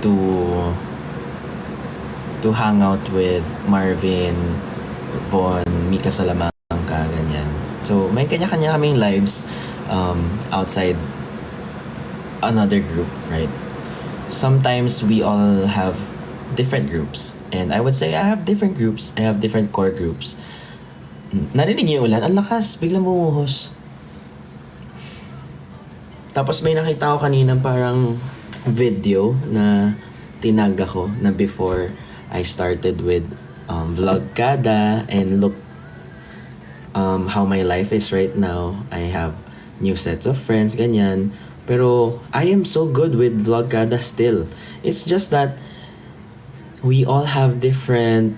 to hang out with Marvin, Von, Mika Salamanca, ganyan. So, may kanya-kanya kaming lives outside another group, right? Sometimes we all have different groups. And I would say I have different groups. I have different core groups. Narinig niyo yung ulan? Ang lakas, biglang bumuhos. Tapos may nakita ko kanina parang video na tinag ako na before I started with Vlogkada and look how my life is right now. I have new sets of friends, ganyan. Pero I am so good with Vlogkada still. It's just that we all have different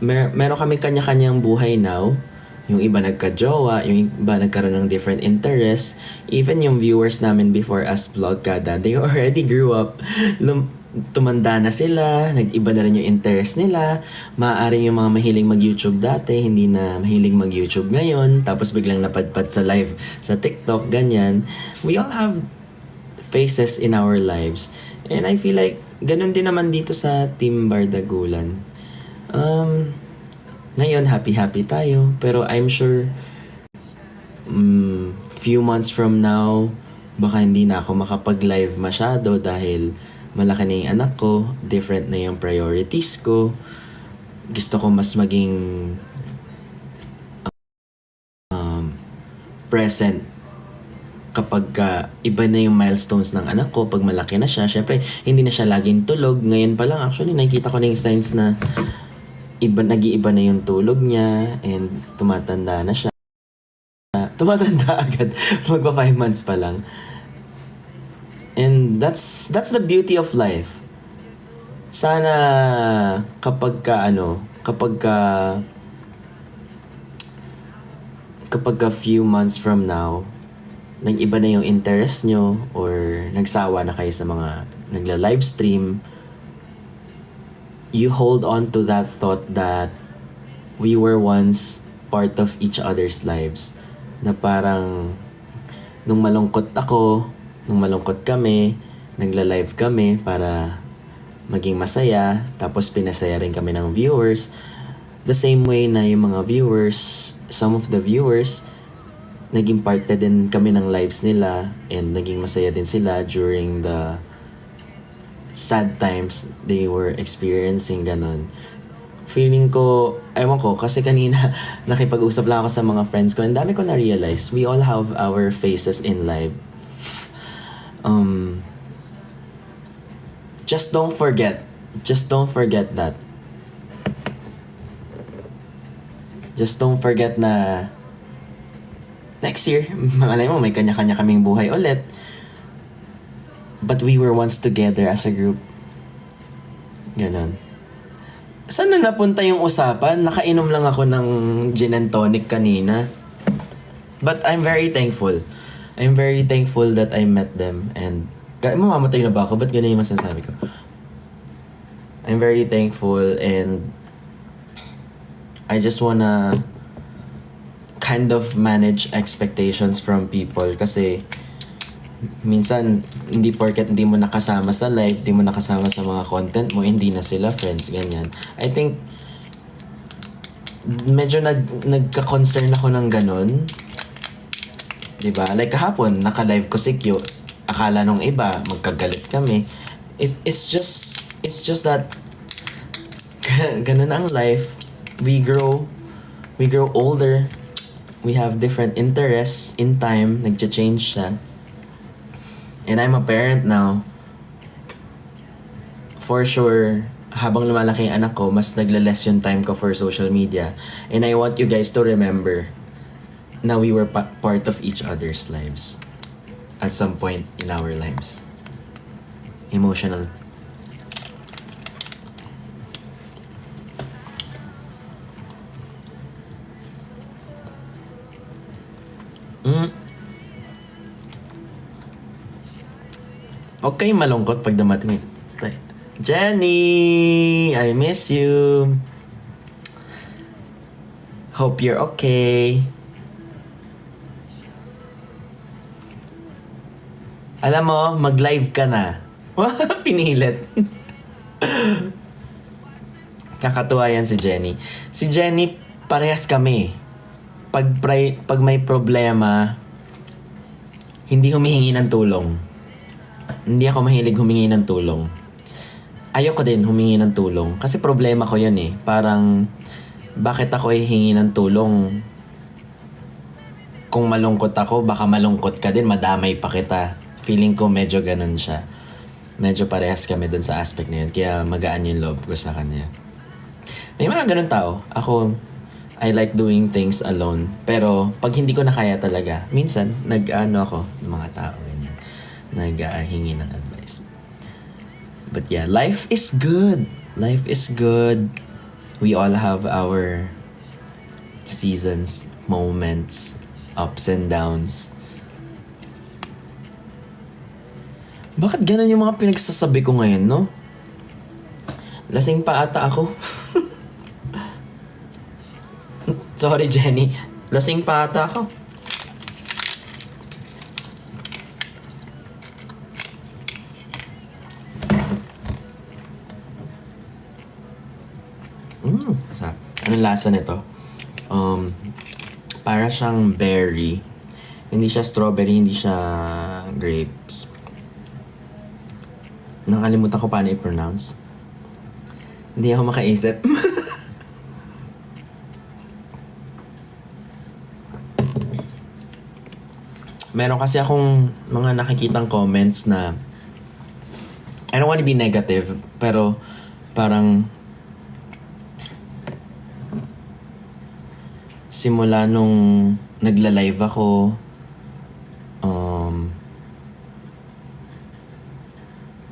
meron kami kanya-kanyang buhay now. Yung iba nagka-jowa, yung iba nagkaroon ng different interests. Even yung viewers namin before as Vlogkada, they already grew up. Tumanda na sila, nag-iba na rin yung interest nila. Maaaring yung mga mahiling mag-YouTube dati, hindi na mahiling mag-YouTube ngayon. Tapos biglang napadpad sa live sa TikTok, ganyan. We all have phases in our lives. And I feel like, ganun din naman dito sa Team Bardagulan. Ngayon, happy-happy tayo. Pero I'm sure, few months from now, baka hindi na ako makapag-live masyado dahil malaki na yung anak ko, different na yung priorities ko. Gusto ko mas maging present kapag iba na yung milestones ng anak ko, pag malaki na siya. Syempre, hindi na siya laging tulog. Ngayon pa lang, actually, nakikita ko na yung signs na nag-iiba na yung tulog niya and tumatanda na siya. Tumatanda agad. Magpa 5 months pa lang. And that's the beauty of life. Sana kapag few months from now, nag-iba na yung interest nyo or nagsawa na kayo sa mga nagla-livestream, you hold on to that thought that we were once part of each other's lives. Na parang nung malungkot ako, nung malungkot kami, nagla-live kami para maging masaya, tapos pinasaya rin kami ng viewers. The same way na yung mga viewers, some of the viewers, naging part na din kami ng lives nila and naging masaya din sila during the sad times they were experiencing, ganon. Feeling ko, ewan ko, kasi kanina nakipag-usap lang ako sa mga friends ko and dami ko na-realize, we all have our phases in life. Just don't forget that. Just don't forget na next year, malay mo, may kanya-kanya kaming buhay ulit. But we were once together as a group. Ganon. Saan na napunta yung usapan? Nakainom lang ako ng gin and tonic kanina. But I'm very thankful. I'm very thankful that I met them. And, mamamatay na ba ako? Ba't ganun yung masasabi ko? I'm very thankful and I just wanna kind of manage expectations from people kasi minsan, hindi porket hindi mo nakasama sa live, hindi mo nakasama sa mga content mo, hindi na sila friends, ganyan. I think, medyo nagka-concern ako ng ganun. Diba? Like kahapon, naka-live ko si Q. Akala nung iba, magkagalit kami. It's just that, ganun ang life. We grow older. We have different interests in time. Nagcha-change siya. And I'm a parent now. For sure, habang lumalaki ang anak ko, mas nagla-less yung time ko for social media. And I want you guys to remember na we were part of each other's lives. At some point in our lives. Emotional. Okay, malungkot pag dumating. Jenny, I miss you. Hope you're okay. Alam mo, mag-live ka na. Pinilit. Kakatuwa yan si Jenny. Si Jenny, parehas kami. Pag may problema, hindi humihingi ng tulong. Hindi ako mahilig humingi ng tulong. Ayoko din humingi ng tulong. Kasi problema ko yun eh. Parang, bakit ako hihingi ng tulong? Kung malungkot ako, baka malungkot ka din, madamay pa kita. Feeling ko medyo ganun siya. Medyo parehas kami dun sa aspect na yun. Kaya magaan yung love ko sa kanya. May mga ganun tao. Ako, I like doing things alone. Pero, pag hindi ko na kaya talaga, minsan, nag-ano ako, ng mga tao, ganyan. Nag-hingi ng advice. But yeah, life is good. Life is good. We all have our seasons, moments, ups and downs. Bakit ganun yung mga pinagsasabi ko ngayon, no? Lasing pa ata ako. Sorry, Jenny. Lasing pa ata ako. Sarap. Anong lasa nito? Para siyang berry. Hindi siya strawberry, hindi siya grapes. Nakalimutan ko paano i-pronounce. Hindi ako makaisip. Meron kasi akong mga nakikitang comments na I don't want to be negative, pero parang simula nung nagla-live ako,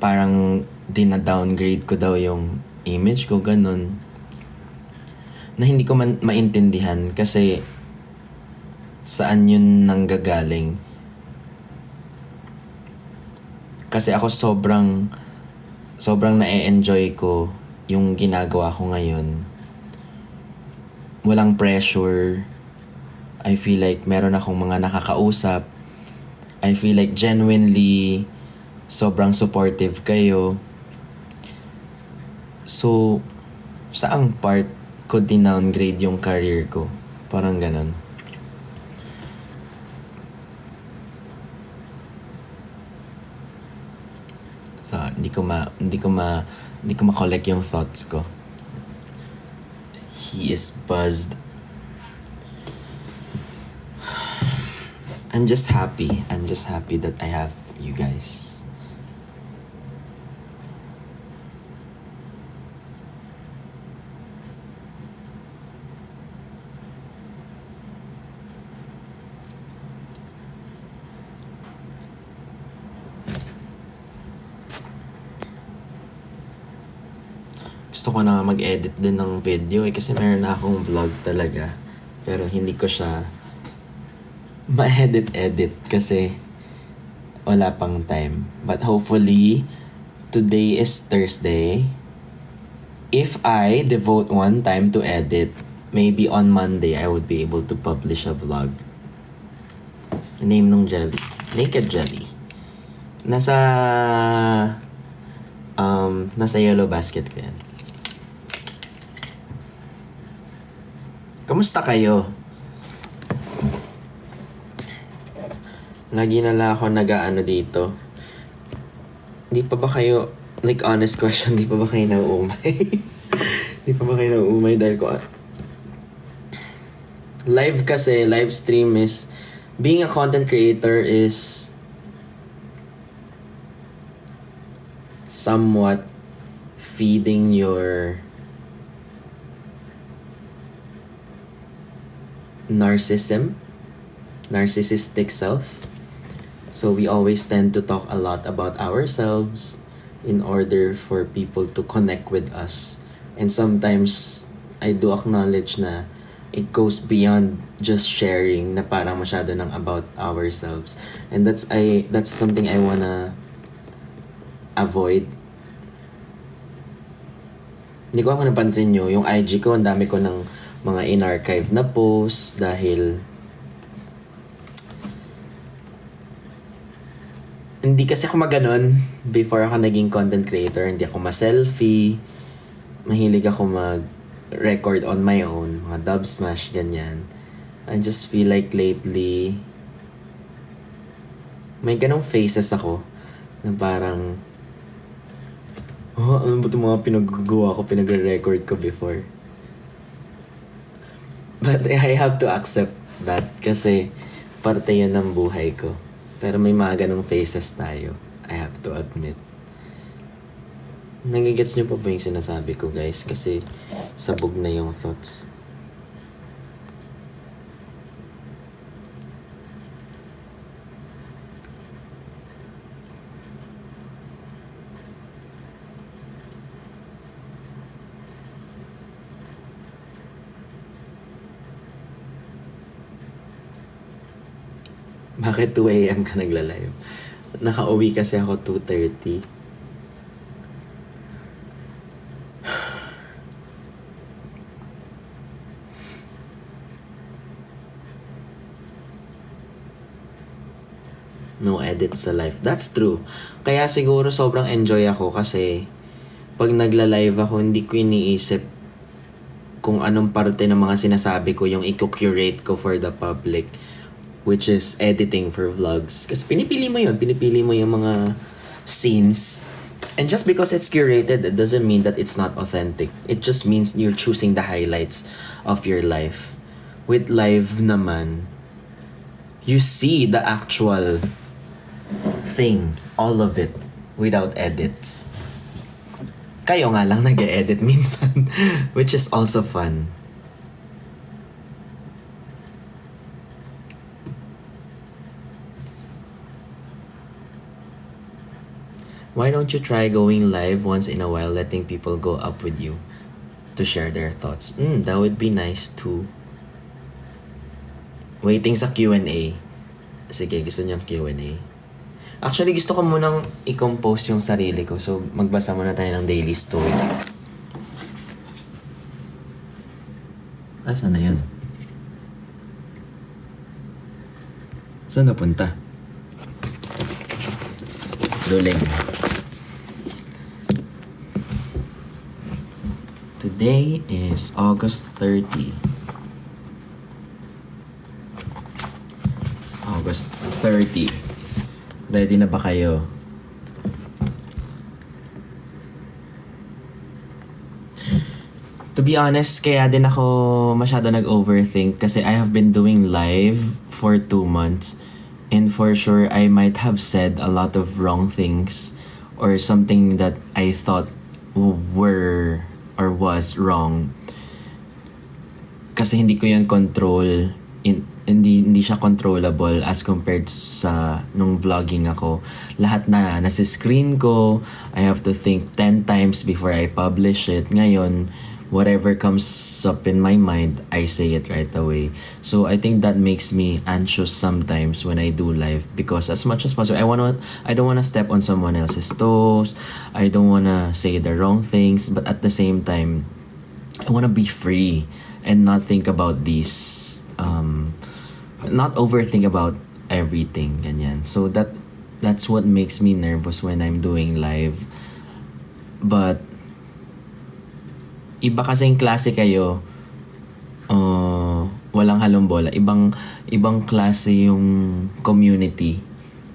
parang dina-downgrade ko daw yung image ko, ganun. Na hindi ko man maintindihan kasi saan yun nanggagaling. Kasi ako sobrang na-enjoy ko yung ginagawa ko ngayon. Walang pressure. I feel like meron akong mga nakakausap. I feel like genuinely sobrang supportive kayo. So, saang part ko din-downgrade yung career ko? Parang ganon. So, hindi ko ma-collect yung thoughts ko. He is buzzed. I'm just happy. I'm just happy that I have you guys. Gusto ko na mag-edit din ng video kasi meron na akong vlog talaga. Pero hindi ko siya ma-edit kasi wala pang time. But hopefully, today is Thursday. If I devote one time to edit, maybe on Monday I would be able to publish a vlog. Name nung jelly. Naked jelly. Nasa yellow basket ko yan. Kamusta kayo? Lagi na lang ako nag-aano dito. Di pa ba kayo, like honest question, di pa ba kayo nauumay? Di pa ba kayo nauumay dahil ko... Live kasi, live stream is... Being a content creator is... somewhat feeding your... narcissistic self. So we always tend to talk a lot about ourselves in order for people to connect with us. And sometimes I do acknowledge na it goes beyond just sharing, na parang masyado ng about ourselves. And that's something I wanna avoid. Hindi ko ako napansin nyo, yung IG ko, ang dami ko ng mga in-archive na posts dahil Hindi kasi ako maganon before ako naging content creator. Hindi ako ma-selfie. Mahilig ako mag-record on my own. Mga dub smash, ganyan. I just feel like lately, may ganong faces ako na parang, oh, ano ba itong mga pinagagawa ko, pinagre-record ko before? But I have to accept that kasi parte yun ng buhay ko. Pero may mga ganong faces tayo. I have to admit. Nagigets niyo pa ba yung sinasabi ko, guys? Kasi sabog na yung thoughts. Bakit 2 a.m. ka nagla-live? Nakauwi kasi ako 2:30. No edits sa live. That's true. Kaya siguro sobrang enjoy ako kasi pag nagla-live ako, hindi ko iniisip kung anong parte ng mga sinasabi ko yung i-curate ko for the public, which is editing for vlogs. Kasi pinipili mo yung mga scenes. And just because it's curated, it doesn't mean that it's not authentic. It just means you're choosing the highlights of your life. With live naman, you see the actual thing, all of it, without edits. Kayo nga lang nag-e-edit minsan, which is also fun. Why don't you try going live once in a while, letting people go up with you to share their thoughts? That would be nice too. Waiting sa Q&A. Sige, gusto niyang Q&A. Actually, gusto ko munang i-compose yung sarili ko. So, magbasa muna tayo ng daily story. Saan na yun? Saan napunta? Duling. Today is August 30. August 30. Ready na ba kayo? To be honest, kaya din ako masyado nag-overthink kasi I have been doing live for 2 months and for sure I might have said a lot of wrong things or something that I thought were or was wrong. Kasi hindi ko yan control. Hindi siya controllable as compared sa nung vlogging ako. Lahat na nasa screen ko. I have to think 10 times before I publish it. Ngayon, whatever comes up in my mind, I say it right away. So I think that makes me anxious sometimes when I do live because as much as possible, I don't wanna step on someone else's toes. I don't wanna say the wrong things, but at the same time, I wanna be free and not think about these, not overthink about everything, ganyan. So that's what makes me nervous when I'm doing live. But iba kasing klase kayo, walang halong bola. Ibang klase yung community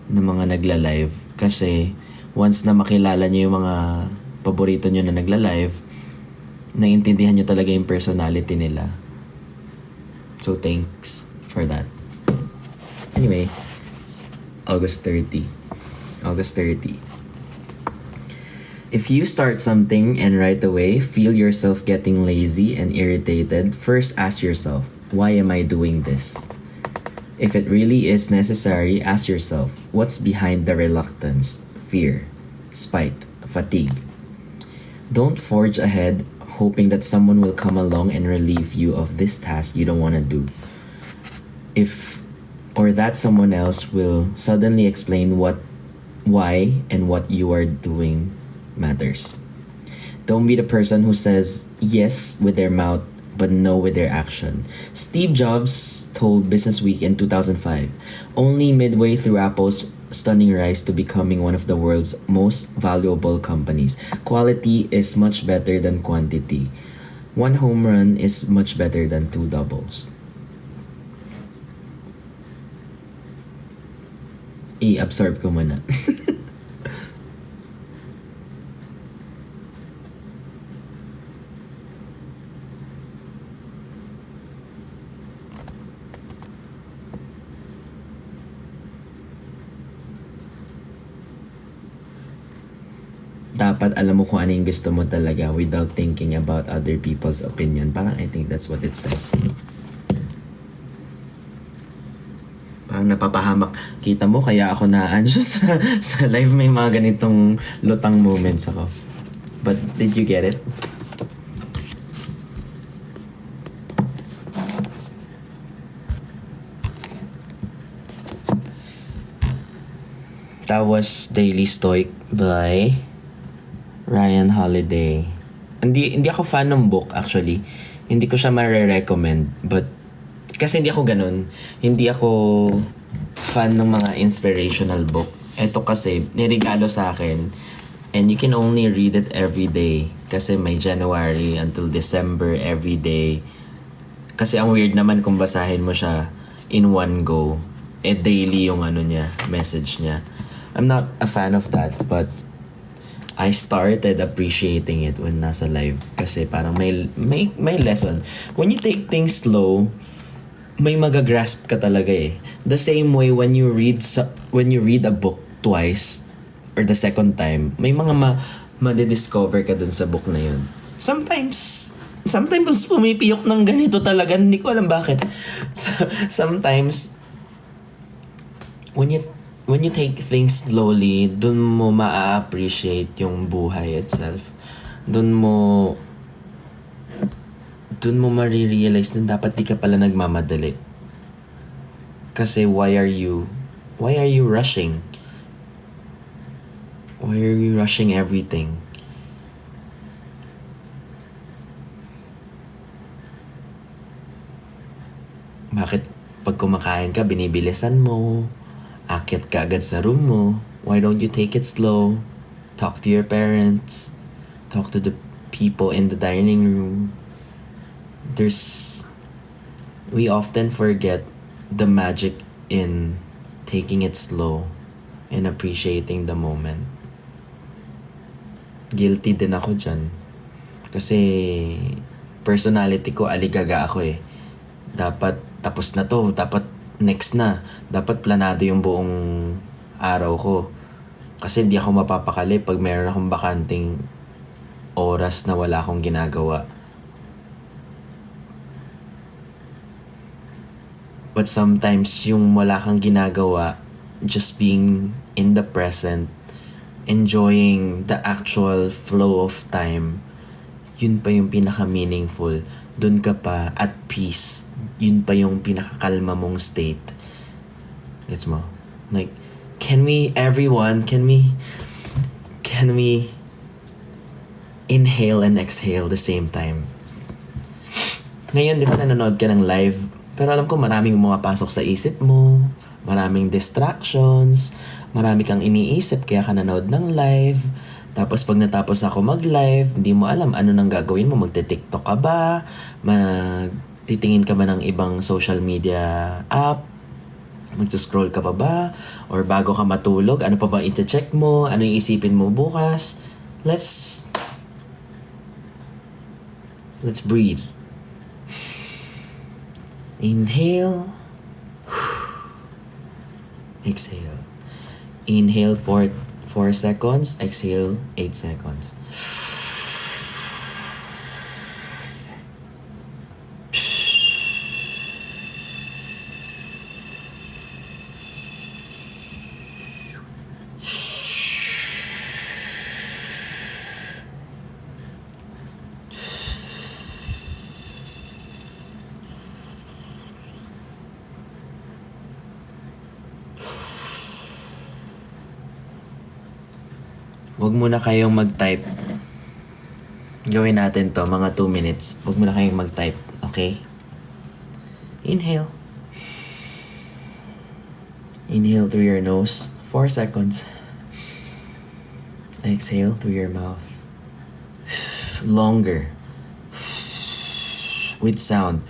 ng mga nagla-live. Kasi once na makilala nyo yung mga paborito nyo na nagla-live, naiintindihan nyo talaga yung personality nila. So thanks for that. Anyway, August 30. If you start something and right away feel yourself getting lazy and irritated, first ask yourself, why am I doing this? If it really is necessary, ask yourself, what's behind the reluctance, fear, spite, fatigue? Don't forge ahead hoping that someone will come along and relieve you of this task you don't want to do. Or that someone else will suddenly explain why and what you are doing matters. Don't be the person who says yes with their mouth but no with their action. Steve Jobs told Business Week in 2005, only midway through Apple's stunning rise to becoming one of the world's most valuable companies. Quality is much better than quantity. One home run is much better than two doubles. I-absorb ko muna. Dapat alam mo kung ano yung gusto mo talaga without thinking about other people's opinion. Parang I think that's what it says. Parang napapahamak. Kita mo, kaya ako na-anxious sa live. May mga ganitong lutang moments ako. But did you get it? That was Daily Stoic by Ryan Holiday. Hindi ako fan ng book actually. Hindi ko siya ma-recommend. But kasi hindi ako ganun. Hindi ako fan ng mga inspirational book. Ito kasi nirigalo sa akin. And you can only read it every day. Kasi may January until December every day. Kasi ang weird naman kung basahin mo siya in one go. Daily yung niya, message niya. I'm not a fan of that, but I started appreciating it when nasa live kasi parang may lesson. When you take things slow, may magagrasp ka talaga eh. The same way when you read a book twice or the second time, may mga madidiscover ka dun sa book na yun. Sometimes pumipiyok ng ganito talaga, hindi ko alam bakit. Sometimes when you take things slowly, dun mo ma-appreciate yung buhay itself. Dun mo ma-realize na dapat di ka pala nagmamadali. Kasi why are you rushing? Why are you rushing everything? Bakit pag kumakain ka, binibilisan mo? Akyat ka agad sa room mo. Why don't you take it slow? Talk to your parents. Talk to the people in the dining room. We often forget the magic in taking it slow and appreciating the moment. Guilty din ako dyan. Kasi personality ko, aligaga ako eh. Dapat tapos na to. Dapat next na. Dapat planado yung buong araw ko. Kasi hindi ako mapapakali pag meron akong bakanting oras na wala akong ginagawa. But sometimes yung wala kang ginagawa, just being in the present, enjoying the actual flow of time, yun pa yung pinaka-meaningful. Doon ka pa at peace. Yun pa yung pinakakalma mong state. Gets mo? Like, can we inhale and exhale the same time? Ngayon, di ba nanonood ka ng live? Pero alam ko maraming pasok sa isip mo. Maraming distractions. Marami kang iniisip kaya ka nanood ng live. Tapos pag natapos ako mag-live, hindi mo alam ano nang gagawin mo. Magte-TikTok ka ba? Titingin ka ba ng ibang social media app? Mag-scroll ka pa ba? Or bago ka matulog, ano pa ba i-check mo? Ano yung isipin mo bukas? Let's breathe. Inhale. Exhale. Inhale for 4 seconds. Exhale 8 seconds. Huwag muna kayong mag-type. Gawin natin to, mga 2 minutes. Huwag muna kayong mag-type, okay? Inhale. Inhale through your nose 4 seconds. Exhale through your mouth. Longer. With sound.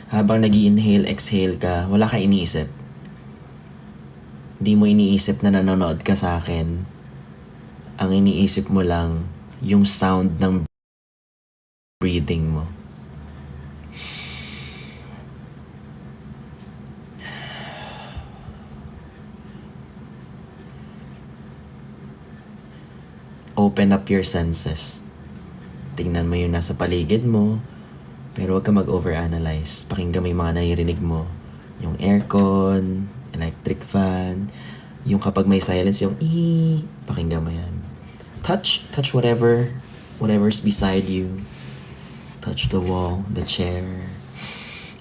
Habang nag-inhale, exhale ka, wala kang iniisip. Hindi mo iniisip na nanonood ka sa akin. Ang iniisip mo lang, yung sound ng breathing mo. Open up your senses. Tingnan mo yung nasa paligid mo, pero huwag ka mag-overanalyze. Pakinggan mo yung mga naririnig mo. Yung aircon, electric fan, yung kapag may silence, yung pakinggan mo yan. Touch whatever's beside you. Touch the wall, the chair.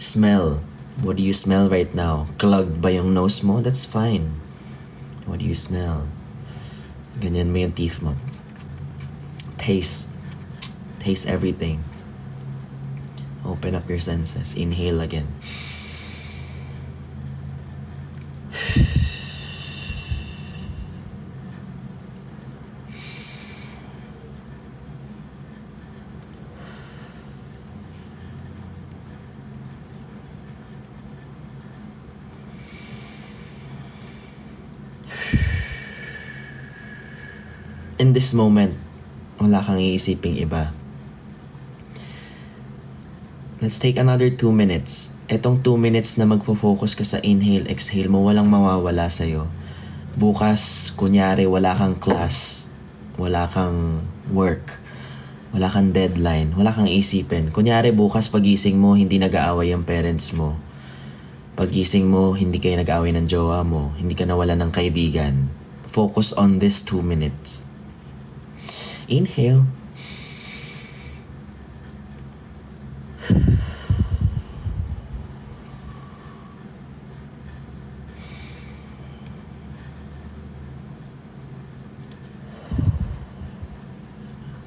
Smell. What do you smell right now? Clogged ba yung nose mo? That's fine. What do you smell? Ganyan mo yung teeth mo. Taste everything. Open up your senses. Inhale again. In this moment, wala kang iisiping iba. Let's take another 2 minutes. Etong 2 minutes na magfo-focus ka sa inhale, exhale mo, walang mawawala sa'yo. Bukas, kunyari, wala kang class, wala kang work, wala kang deadline, wala kang isipin. Kunyari, bukas pagising mo, hindi nag-aaway ang parents mo. Pagising mo, hindi kayo nag-aaway ng jowa mo, hindi ka nawalan ng kaibigan. Focus on this 2 minutes. Inhale.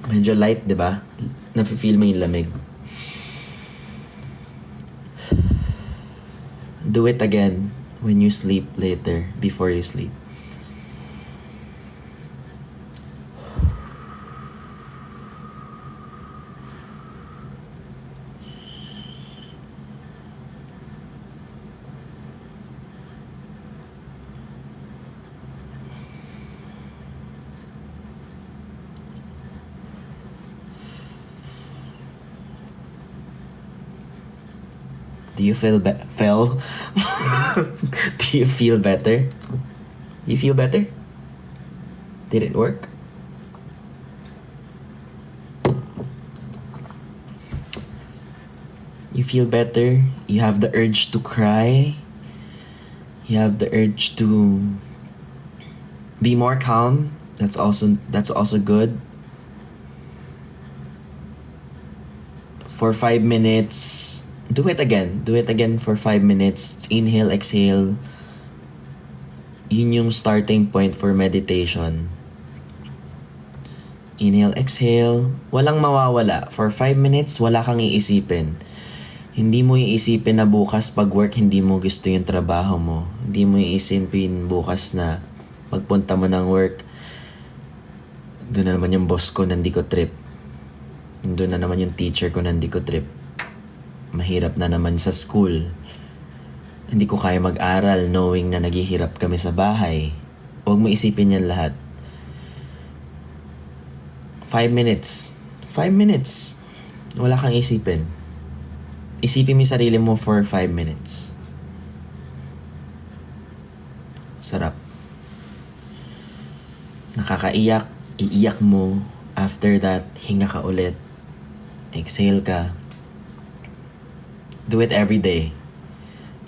Medyo light, di ba? Nafe-feel mo yung lamig. Do it again when you sleep later, before you sleep. Do you feel Do you feel better? You feel better? Did it work? You feel better? You have the urge to cry? You have the urge to be more calm? That's also good. For 5 minutes, do it again. Do it again for 5 minutes. Inhale, exhale. Yun yung starting point for meditation. Inhale, exhale. Walang mawawala. For 5 minutes, wala kang iisipin. Hindi mo iisipin na bukas pag work, hindi mo gusto yung trabaho mo. Hindi mo iisipin bukas na pagpunta mo ng work, doon na naman yung boss ko, nandi ko trip. Doon na naman yung teacher ko, nandi ko trip. Mahirap na naman sa school. Hindi ko kaya mag-aral knowing na naghihirap kami sa bahay. Huwag mo isipin yan lahat. 5 minutes. 5 minutes. Wala kang isipin. Isipin mo yung sarili mo for 5 minutes. Sarap. Nakakaiyak. Iiyak mo. After that, hinga ka ulit. Exhale ka. Do it every day.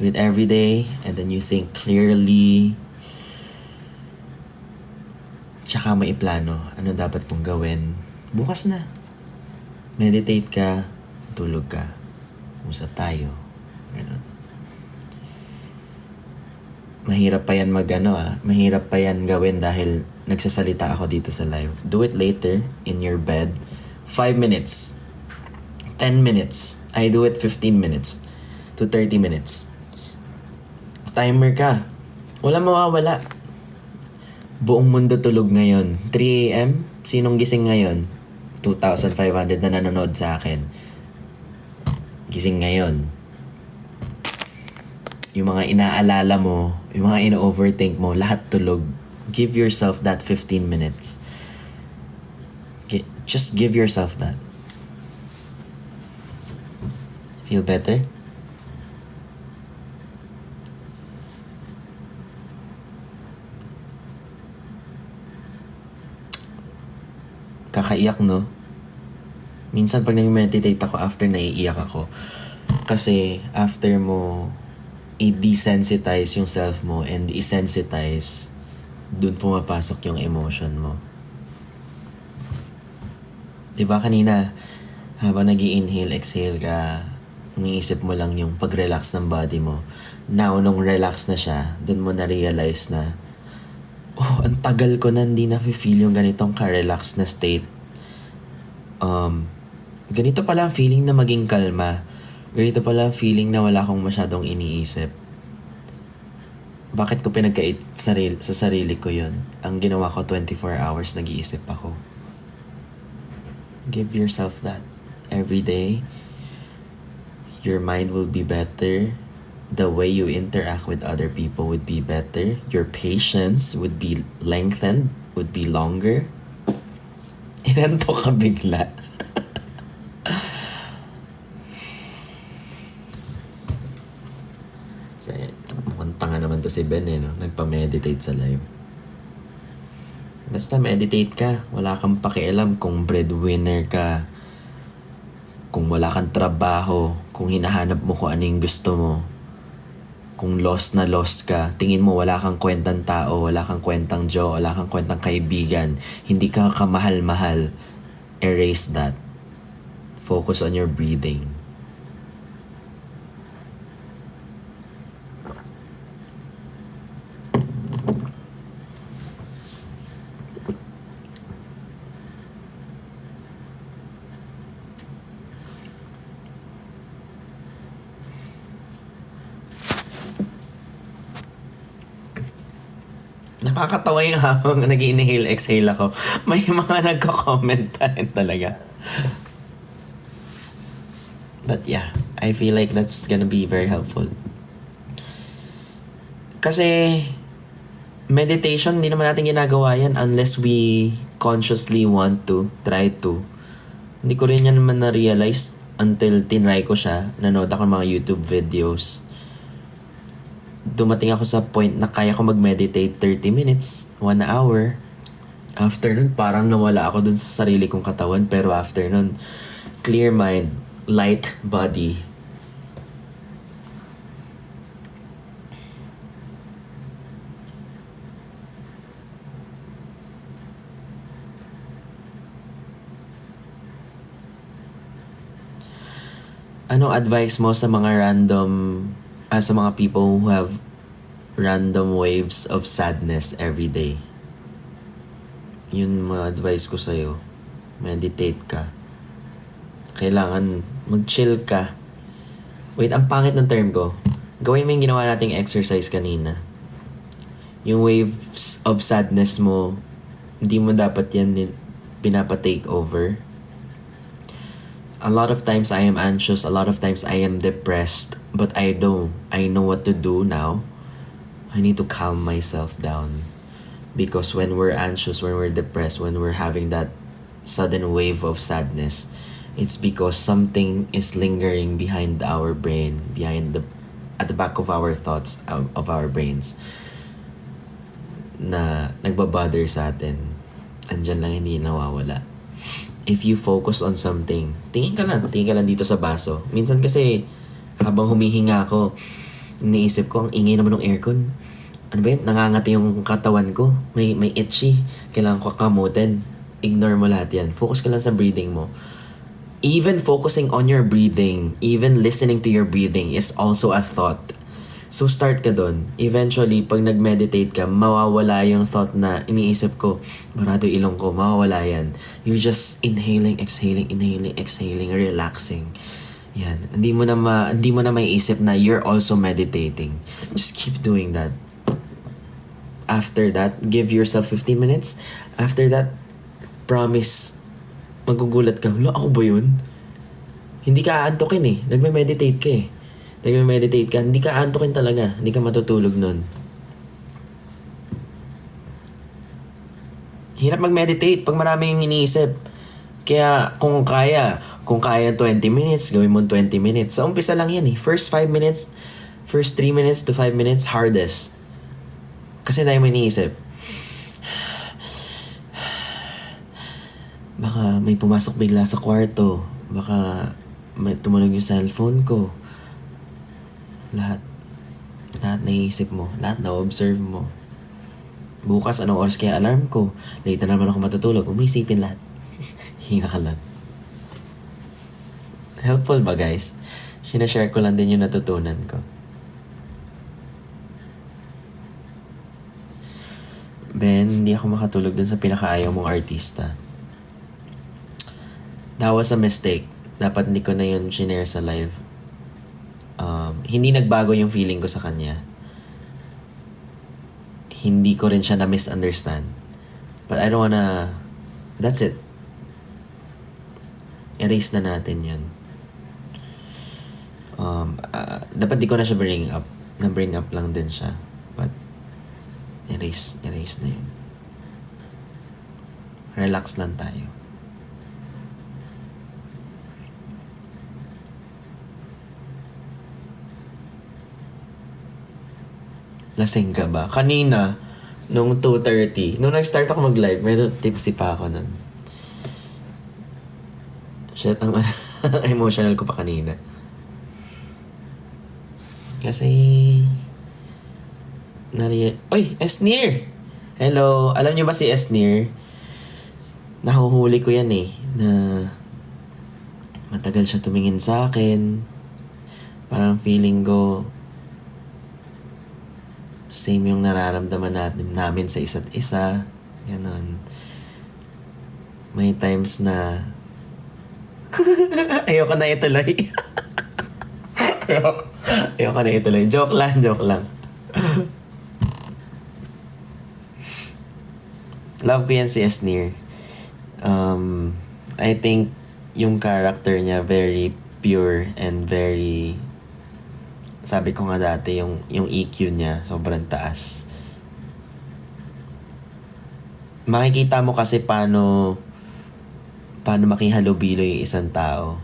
Do it every day, and then you think clearly. Tsaka mo iplano, ano dapat kong gawin. Bukas na. Meditate ka, tulog ka. Usap tayo. Ganun. Mahirap pa yan mahirap pa yan gawin dahil nagsasalita ako dito sa live. Do it later in your bed. 5 minutes. 10 minutes. I do it 15 minutes to 30 minutes. Timer ka. Wala mawawala. Buong mundo tulog ngayon. 3 a.m. Sinong gising ngayon? 2,500 na nanonood sa akin. Gising ngayon. Yung mga inaalala mo, yung mga ino-overthink mo, lahat tulog. Give yourself that 15 minutes. Just give yourself that. Feel better? Kakaiyak, no? Minsan pag nag-meditate ako, after naiiyak ako. Kasi after mo i-desensitize yung self mo and i-sensitize, dun pumapasok yung emotion mo. Diba kanina, habang nag-i-inhale, exhale ka, iniisip mo lang yung pag-relax ng body mo. Now, nung relax na siya, dun mo na-realize na, oh, ang tagal ko na hindi na-feel yung ganitong ka-relax na state. Ganito pala ang feeling na maging kalma. Ganito pala ang feeling na wala akong masyadong iniisip. Bakit ko pinagkait sa sarili ko yun? Ang ginawa ko 24 hours nag-iisip ako. Give yourself that. Every day, your mind will be better. The way you interact with other people would be better. Your patience would be lengthened, would be longer. Inanto ka bigla. Mukhang tanga naman to si Ben no? Nagpa-meditate sa live. Basta meditate ka. Wala kang pakialam kung breadwinner ka, kung wala kang trabaho, kung hinahanap mo kung ano yung gusto mo, kung lost na lost ka. Tingin mo wala kang kwentang tao, wala kang kwentang Joe, wala kang kwentang kaibigan, hindi ka kamahal-mahal. Erase that. Focus on your breathing. Nakakatawa yung habang nag-inhale, exhale ako. May mga nagko-comment pa rin talaga. But yeah, I feel like that's gonna be very helpful. Kasi meditation, hindi naman natin ginagawa yan unless we consciously want to, try to. Hindi ko rin yan naman na-realize until tinry ko siya. Nanood ako ng mga YouTube videos. Dumating ako sa point na kaya ko mag-meditate 30 minutes, 1 hour. After nun, parang nawala ako dun sa sarili kong katawan. Pero after nun, clear mind, light body. Anong advice mo sa mga sa mga people who have random waves of sadness every day? Yun mga advice ko sa'yo. Meditate ka. Kailangan mag-chill ka. Wait, ang pangit ng term ko. Gawin mo yung ginawa nating exercise kanina. Yung waves of sadness mo, hindi mo dapat yan pinapa-take over. A lot of times I am anxious, a lot of times I am depressed, but I know what to do now. I need to calm myself down. Because when we're anxious, when we're depressed, when we're having that sudden wave of sadness, it's because something is lingering behind our brain, at the back of our thoughts, of our brains, na nagbabother sa atin. Andyan lang, hindi nawawala. If you focus on something, tingin ka lang dito sa baso. Minsan kasi, habang humihinga ako, iniisip ko, ang ingay naman ng aircon. Ano ba yun? Nangangati yung katawan ko. May itchy. Kailangan ko kamutin. Ignore mo lahat yan. Focus ka lang sa breathing mo. Even focusing on your breathing, even listening to your breathing is also a thought. So start ka doon. Eventually, pag nag-meditate ka, mawawala yung thought na iniisip ko, barado ilong ko, mawawala yan. You're just inhaling, exhaling, relaxing. Yan. Hindi mo na maiisip na you're also meditating. Just keep doing that. After that, give yourself 15 minutes. After that, promise, magugulat ka, hala, ako ba yun? Hindi ka aantokin eh. Nagme-meditate ka eh. Nagme-meditate ka, hindi ka aantokin talaga. Hindi ka matutulog nun. Hirap mag-meditate pag marami yung iniisip. Kaya kung kaya 20 minutes, gawin mo 20 minutes. Sa umpisa lang yan eh. First 3 minutes to 5 minutes, hardest. Kasi dahil mo iniisip. Baka may pumasok bigla sa kwarto. Baka may tumunog yung cellphone ko. Lahat naiisip mo. Lahat na-observe mo. Bukas, anong oras kaya alarm ko? Late na naman ako matutulog. Umisipin lahat. Hinga ka lang. Helpful ba, guys? Sinashare ko lang din yung natutunan ko. Ben, hindi ako makatulog dun sa pinakaayaw mong artista. That was a mistake. Dapat hindi ko na yun shinare sa live. Hindi nagbago yung feeling ko sa kanya. Hindi ko rin siya na-misunderstand. But I don't wanna... That's it. Erase na natin yun. Dapat di ko na siya bring up. Na-bring up lang din siya. But erase na yun. Relax lang tayo. Lasing ka ba? Kanina, nung 2:30, nung nag-start ako mag-live, medyo tipsy pa ako nun. Shit, ang emotional ko pa kanina. Kasi... Oy! Esnir! Hello! Alam niyo ba si Esnir? Nahuhuli ko yan eh. Na... matagal siya tumingin sa akin. Parang feeling ko... same yung nararamdaman namin sa isa't isa. Ganon. May times na... ayoko na ituloy. Ayoko na ituloy. Joke lang. Love ko yan si Esnir. I think yung character niya very pure and very... Sabi ko nga dati, yung EQ niya, sobrang taas. Makikita mo kasi paano makihalubilo yung isang tao.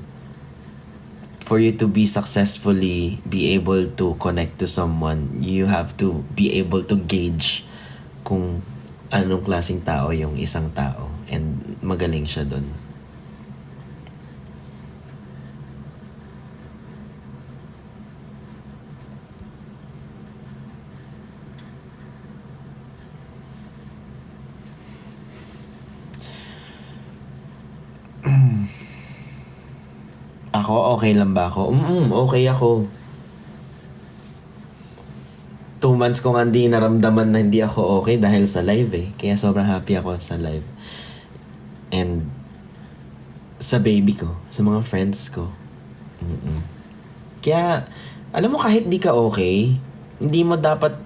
For you to be successfully be able to connect to someone, you have to be able to gauge kung anong klaseng tao yung isang tao. And magaling siya dun. Ako, okay lang ba ako? Okay ako. 2 months ko nga hindi naramdaman na hindi ako okay dahil sa live eh. Kaya sobrang happy ako sa live. And sa baby ko, sa mga friends ko. Kaya, alam mo kahit di ka okay, hindi mo dapat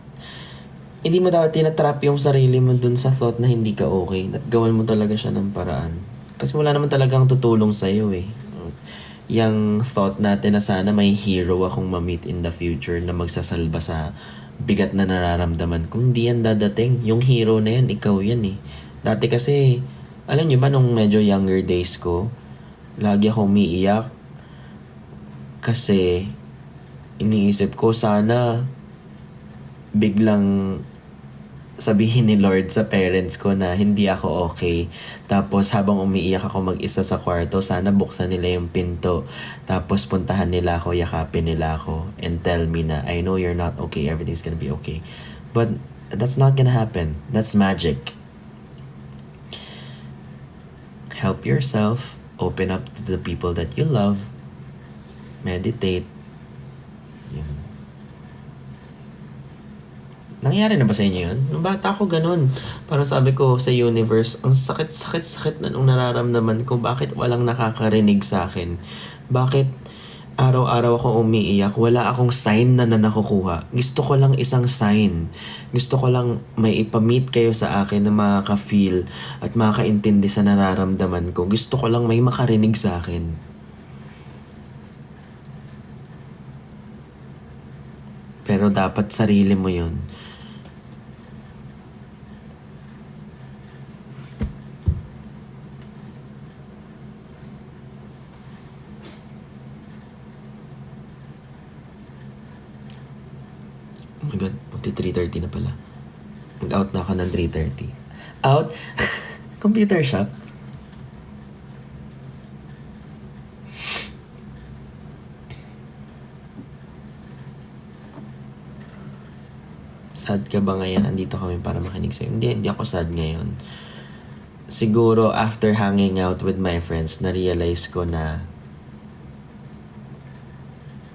tinatrap yung sarili mo dun sa thought na hindi ka okay. At gawan mo talaga siya ng paraan. Kasi wala naman talagang tutulong sa'yo eh. Yung thought natin na sana may hero akong ma-meet in the future na magsasalba sa bigat na nararamdaman. Kung di yan dadating, yung hero na yan, ikaw yan eh. Dati kasi, alam niyo ba nung medyo younger days ko, lagi akong umiiyak kasi iniisip ko sana biglang sabihin ni Lord sa parents ko na hindi ako okay. Tapos habang umiiyak ako mag-isa sa kwarto, sana buksan nila yung pinto. Tapos puntahan nila ako, yakapin nila ako, and tell me na, I know you're not okay, everything's gonna be okay. But that's not gonna happen. That's magic. Help yourself. Open up to the people that you love. Meditate. Yun. Nangyari na ba sa inyo yun? Nung bata ako ganun. Parang sabi ko sa universe, ang sakit na nung nararamdaman ko, bakit walang nakakarinig sa akin? Bakit araw-araw ako umiiyak, wala akong sign na nakukuha. Gusto ko lang isang sign. Gusto ko lang may ipamit kayo sa akin na makaka-feel at makakaintindi sa nararamdaman ko. Gusto ko lang may makarinig sa akin. Pero dapat sarili mo yun. Oh my God, magti 3:30 na pala. Mag-out na ako ng 3:30. Out? Computer shop? Sad ka ba ngayon? Andito kami para makinig sa'yo. Hindi ako sad ngayon. Siguro after hanging out with my friends, na-realize ko na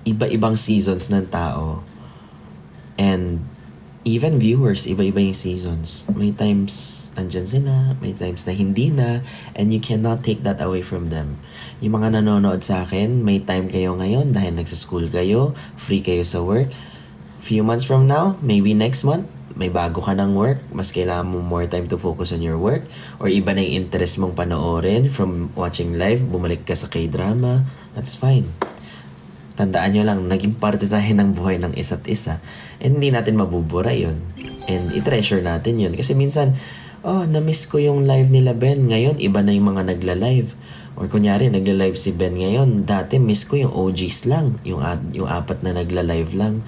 iba-ibang seasons ng tao. And even viewers, iba-iba yung seasons. May times andyan sila, may times na hindi na, and you cannot take that away from them. Yung mga nanonood sa akin, may time kayo ngayon dahil nagsa-school kayo, free kayo sa work. Few months from now, maybe next month, may bago ka ng work, mas kailangan mo more time to focus on your work, or iba na yung interest mong panoorin from watching live, bumalik ka sa K-drama, that's fine. Tandaan nyo lang, naging parte tayo ng buhay ng isa't isa, and hindi natin mabubura yun. And i-treasure natin yun. Kasi minsan, na-miss ko yung live nila Ben, ngayon iba na yung mga nagla-live. Or kunyari, nagla-live si Ben ngayon, dati miss ko yung OGs lang, yung apat na nagla-live lang.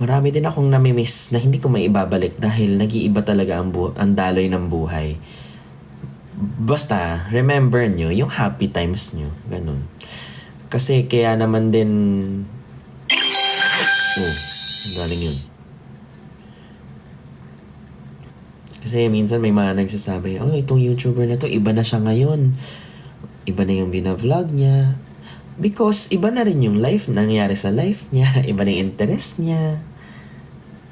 Marami din akong namimiss na hindi ko may ibabalik dahil nag-iiba talaga ang daloy ng buhay. Basta, remember nyo yung happy times nyo. Ganun. Kasi kaya naman din... galing yun. Kasi minsan may mga nagsasabi, itong YouTuber na to, iba na siya ngayon. Iba na yung binavlog niya. Because iba na rin yung life, nangyari sa life niya, iba na yung interest niya.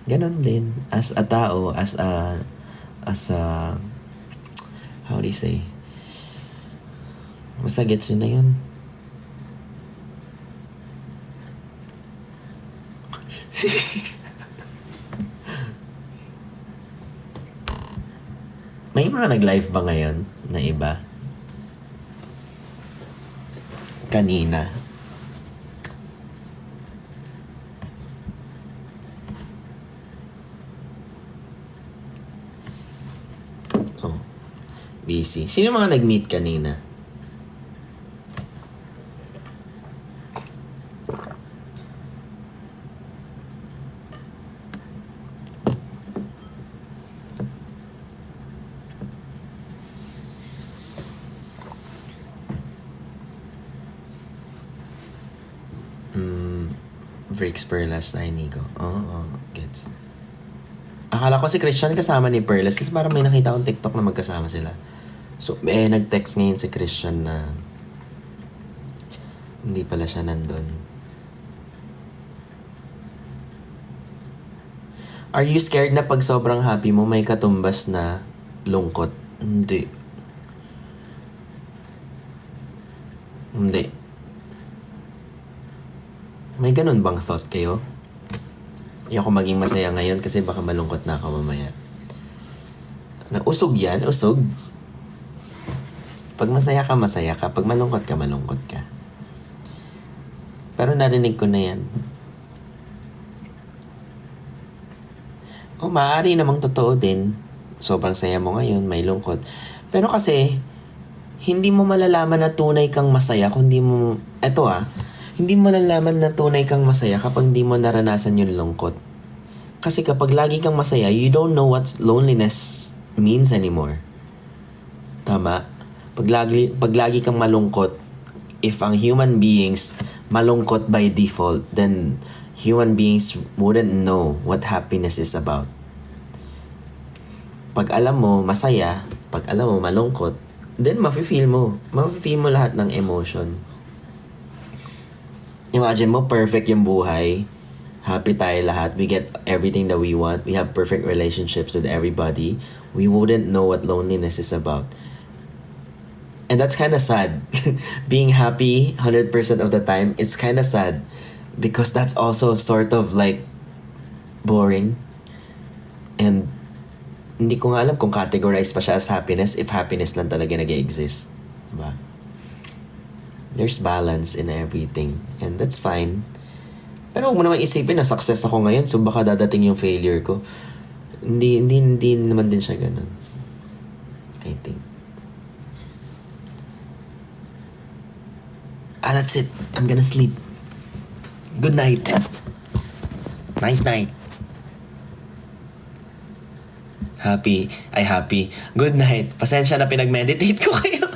Ganon din. As a tao, as a, how do you say? Basta gets yun na yun. May mga nag-live ba ngayon na iba? Kanina. Busy. Sino mga nag-meet kanina? Breaks Perlas na Inigo. Gets. Akala ko si Christian kasama ni Perlas kasi parang may nakita akong TikTok na magkasama sila. So, nag-text ngayon si Christian na hindi pala siya nandun. Are you scared na pag sobrang happy mo may katumbas na lungkot? Hindi. May ganun bang thought kayo? Ayoko maging masaya ngayon kasi baka malungkot na ako mamaya. Usog yan, usog. Pag masaya ka, masaya ka. Pag malungkot ka, malungkot ka. Pero narinig ko na yan. Maaari namang totoo din. Sobrang saya mo ngayon, may lungkot. Pero kasi, hindi mo malalaman na tunay kang masaya kung hindi mo... hindi mo malalaman na tunay kang masaya kapag hindi mo naranasan yung lungkot. Kasi kapag lagi kang masaya, you don't know what loneliness means anymore. Tama? Pag lagi kang malungkot, if ang human beings malungkot by default, then human beings wouldn't know what happiness is about. Pag alam mo masaya, pag alam mo malungkot, then mafe-feel mo lahat ng emotion. Imagine mo, perfect yung buhay, happy tayo lahat. We get everything that we want. We have perfect relationships with everybody. We wouldn't know what loneliness is about. And that's kind of sad. Being happy 100% of the time, it's kind of sad. Because that's also sort of like boring. And hindi ko nga alam kung categorize pa siya as happiness if happiness lang talaga nag-exist. Diba? There's balance in everything. And that's fine. Pero huwag mo naman isipin na success ako ngayon so baka dadating yung failure ko. Hindi naman din siya ganun. I think. That's it. I'm gonna sleep. Good night. Night. Happy. Good night. Pasensya na pinag-meditate ko kayo.